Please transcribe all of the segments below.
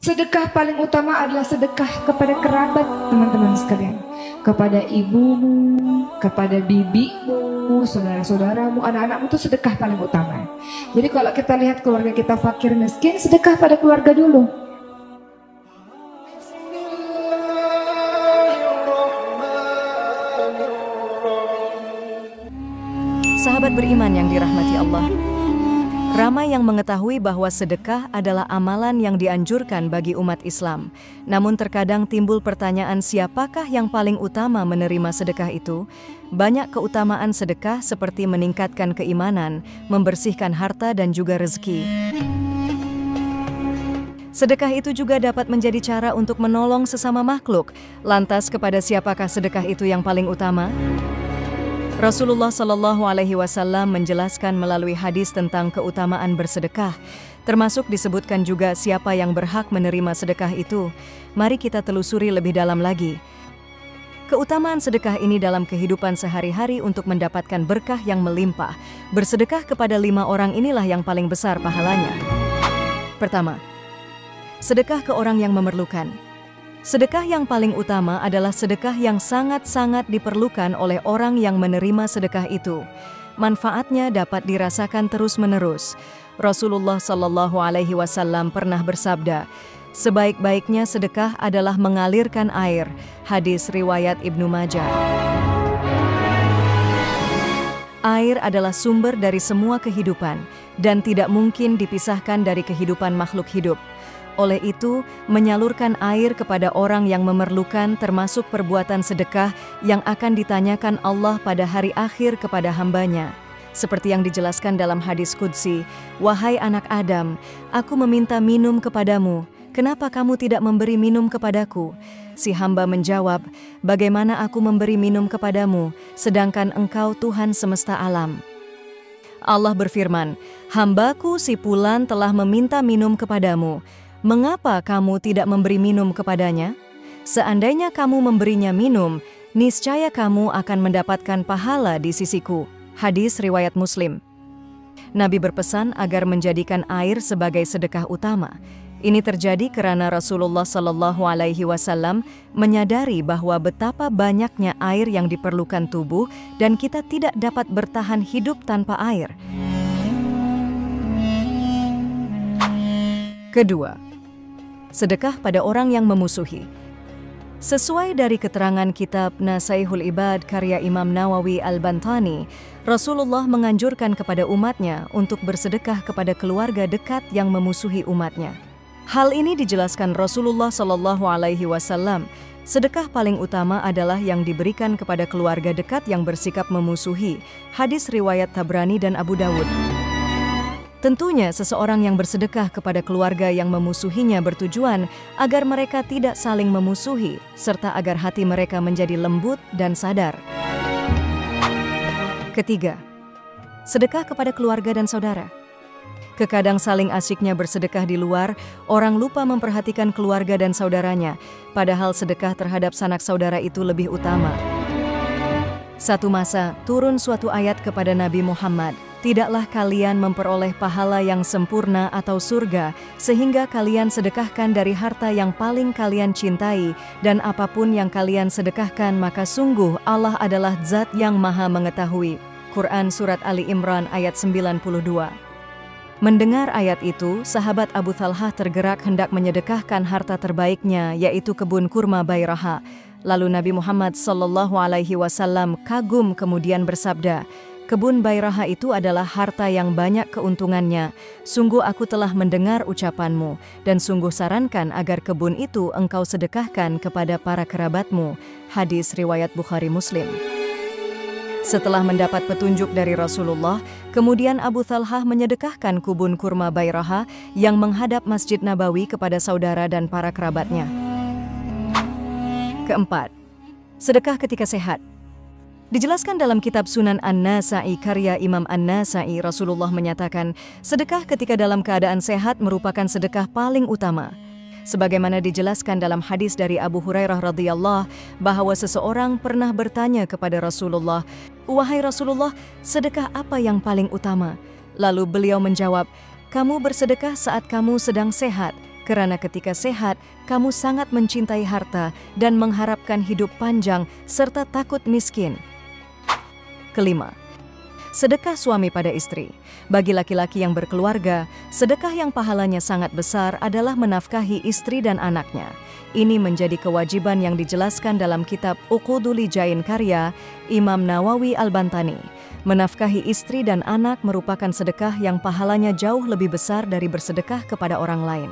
Sedekah paling utama adalah sedekah kepada kerabat, teman-teman sekalian. Kepada ibumu, kepada bibimu, saudara-saudaramu, anak-anakmu, itu sedekah paling utama. Jadi kalau kita lihat keluarga kita fakir miskin, sedekah pada keluarga dulu. Sahabat beriman yang dirahmati Allah, ramai yang mengetahui bahwa sedekah adalah amalan yang dianjurkan bagi umat Islam. Namun terkadang timbul pertanyaan, siapakah yang paling utama menerima sedekah itu? Banyak keutamaan sedekah seperti meningkatkan keimanan, membersihkan harta dan juga rezeki. Sedekah itu juga dapat menjadi cara untuk menolong sesama makhluk. Lantas kepada siapakah sedekah itu yang paling utama? Rasulullah Shallallahu Alaihi Wasallam menjelaskan melalui hadis tentang keutamaan bersedekah, termasuk disebutkan juga siapa yang berhak menerima sedekah itu. Mari kita telusuri lebih dalam lagi. Keutamaan sedekah ini dalam kehidupan sehari-hari untuk mendapatkan berkah yang melimpah. Bersedekah kepada 5 orang inilah yang paling besar pahalanya. Pertama, sedekah ke orang yang memerlukan. Sedekah yang paling utama adalah sedekah yang sangat-sangat diperlukan oleh orang yang menerima sedekah itu. Manfaatnya dapat dirasakan terus-menerus. Rasulullah Shallallahu Alaihi Wasallam pernah bersabda, sebaik-baiknya sedekah adalah mengalirkan air. Hadis riwayat Ibnu Majah. Air adalah sumber dari semua kehidupan dan tidak mungkin dipisahkan dari kehidupan makhluk hidup. Oleh itu, menyalurkan air kepada orang yang memerlukan termasuk perbuatan sedekah yang akan ditanyakan Allah pada hari akhir kepada hambanya. Seperti yang dijelaskan dalam hadis Qudsi, "Wahai anak Adam, aku meminta minum kepadamu. Kenapa kamu tidak memberi minum kepadaku?" Si hamba menjawab, "Bagaimana aku memberi minum kepadamu, sedangkan engkau Tuhan semesta alam?" Allah berfirman, "Hambaku si Fulan telah meminta minum kepadamu. Mengapa kamu tidak memberi minum kepadanya? Seandainya kamu memberinya minum, niscaya kamu akan mendapatkan pahala di sisiku." Hadis riwayat Muslim. Nabi berpesan agar menjadikan air sebagai sedekah utama. Ini terjadi karena Rasulullah Shallallahu Alaihi Wasallam menyadari bahwa betapa banyaknya air yang diperlukan tubuh dan kita tidak dapat bertahan hidup tanpa air. Kedua, sedekah pada orang yang memusuhi. Sesuai dari keterangan kitab Nasaihul Ibad karya Imam Nawawi Al-Bantani, Rasulullah menganjurkan kepada umatnya untuk bersedekah kepada keluarga dekat yang memusuhi umatnya. Hal ini dijelaskan Rasulullah Shallallahu Alaihi Wasallam. Sedekah paling utama adalah yang diberikan kepada keluarga dekat yang bersikap memusuhi. Hadis riwayat Tabrani dan Abu Dawud. Tentunya seseorang yang bersedekah kepada keluarga yang memusuhinya bertujuan agar mereka tidak saling memusuhi, serta agar hati mereka menjadi lembut dan sadar. Ketiga, sedekah kepada keluarga dan saudara. Kekadang saling asyiknya bersedekah di luar, orang lupa memperhatikan keluarga dan saudaranya, padahal sedekah terhadap sanak saudara itu lebih utama. Satu masa, turun suatu ayat kepada Nabi Muhammad, "Tidaklah kalian memperoleh pahala yang sempurna atau surga, sehingga kalian sedekahkan dari harta yang paling kalian cintai, dan apapun yang kalian sedekahkan, maka sungguh Allah adalah Zat yang Maha Mengetahui." Quran Surat Ali Imran ayat 92. Mendengar ayat itu, sahabat Abu Thalhah tergerak hendak menyedekahkan harta terbaiknya, yaitu kebun kurma Bairaha. Lalu Nabi Muhammad Sallallahu Alaihi Wasallam kagum kemudian bersabda, "Kebun Bairaha itu adalah harta yang banyak keuntungannya. Sungguh aku telah mendengar ucapanmu, dan sungguh sarankan agar kebun itu engkau sedekahkan kepada para kerabatmu." Hadis riwayat Bukhari Muslim. Setelah mendapat petunjuk dari Rasulullah, kemudian Abu Thalhah menyedekahkan kebun kurma Bairaha yang menghadap Masjid Nabawi kepada saudara dan para kerabatnya. Keempat, sedekah ketika sehat. Dijelaskan dalam kitab Sunan An-Nasa'i karya Imam An-Nasa'i, Rasulullah menyatakan, sedekah ketika dalam keadaan sehat merupakan sedekah paling utama. Sebagaimana dijelaskan dalam hadis dari Abu Hurairah radhiyallahu bahwa seseorang pernah bertanya kepada Rasulullah, "Wahai Rasulullah, sedekah apa yang paling utama?" Lalu beliau menjawab, "Kamu bersedekah saat kamu sedang sehat, Karena ketika sehat, kamu sangat mencintai harta dan mengharapkan hidup panjang serta takut miskin. Kelima, sedekah suami pada istri. Bagi laki-laki yang berkeluarga, sedekah yang pahalanya sangat besar adalah menafkahi istri dan anaknya. Ini menjadi kewajiban yang dijelaskan dalam kitab Uqudul Jain karya Imam Nawawi Al-Bantani. Menafkahi istri dan anak merupakan sedekah yang pahalanya jauh lebih besar dari bersedekah kepada orang lain.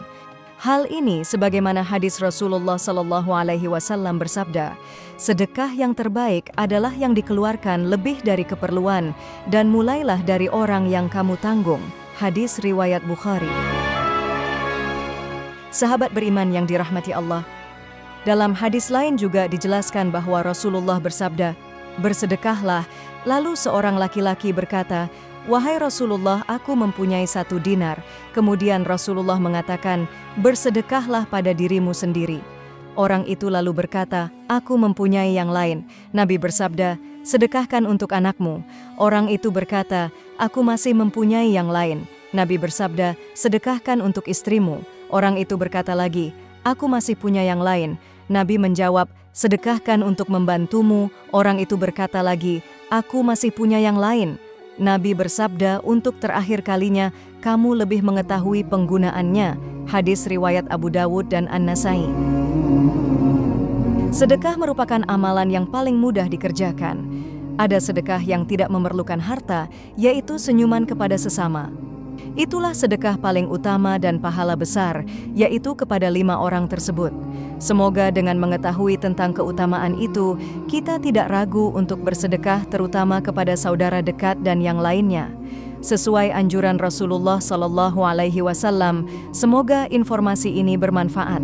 Hal ini sebagaimana hadis Rasulullah SAW bersabda, sedekah yang terbaik adalah yang dikeluarkan lebih dari keperluan dan mulailah dari orang yang kamu tanggung. Hadis riwayat Bukhari. Sahabat beriman yang dirahmati Allah, dalam hadis lain juga dijelaskan bahwa Rasulullah bersabda, bersedekahlah. Lalu seorang laki-laki berkata, wahai Rasulullah, aku mempunyai 1 dinar. Kemudian Rasulullah mengatakan, bersedekahlah pada dirimu sendiri. Orang itu lalu berkata, aku mempunyai yang lain. Nabi bersabda, sedekahkan untuk anakmu. Orang itu berkata, aku masih mempunyai yang lain. Nabi bersabda, sedekahkan untuk istrimu. Orang itu berkata lagi, aku masih punya yang lain. Nabi menjawab, sedekahkan untuk membantumu. Orang itu berkata lagi, aku masih punya yang lain. Nabi bersabda untuk terakhir kalinya, kamu lebih mengetahui penggunaannya. Hadis riwayat Abu Dawud dan An-Nasai. Sedekah merupakan amalan yang paling mudah dikerjakan. Ada sedekah yang tidak memerlukan harta, yaitu senyuman kepada sesama. Itulah sedekah paling utama dan pahala besar, yaitu kepada 5 orang tersebut. Semoga dengan mengetahui tentang keutamaan itu, kita tidak ragu untuk bersedekah terutama kepada saudara dekat dan yang lainnya. Sesuai anjuran Rasulullah SAW, semoga informasi ini bermanfaat.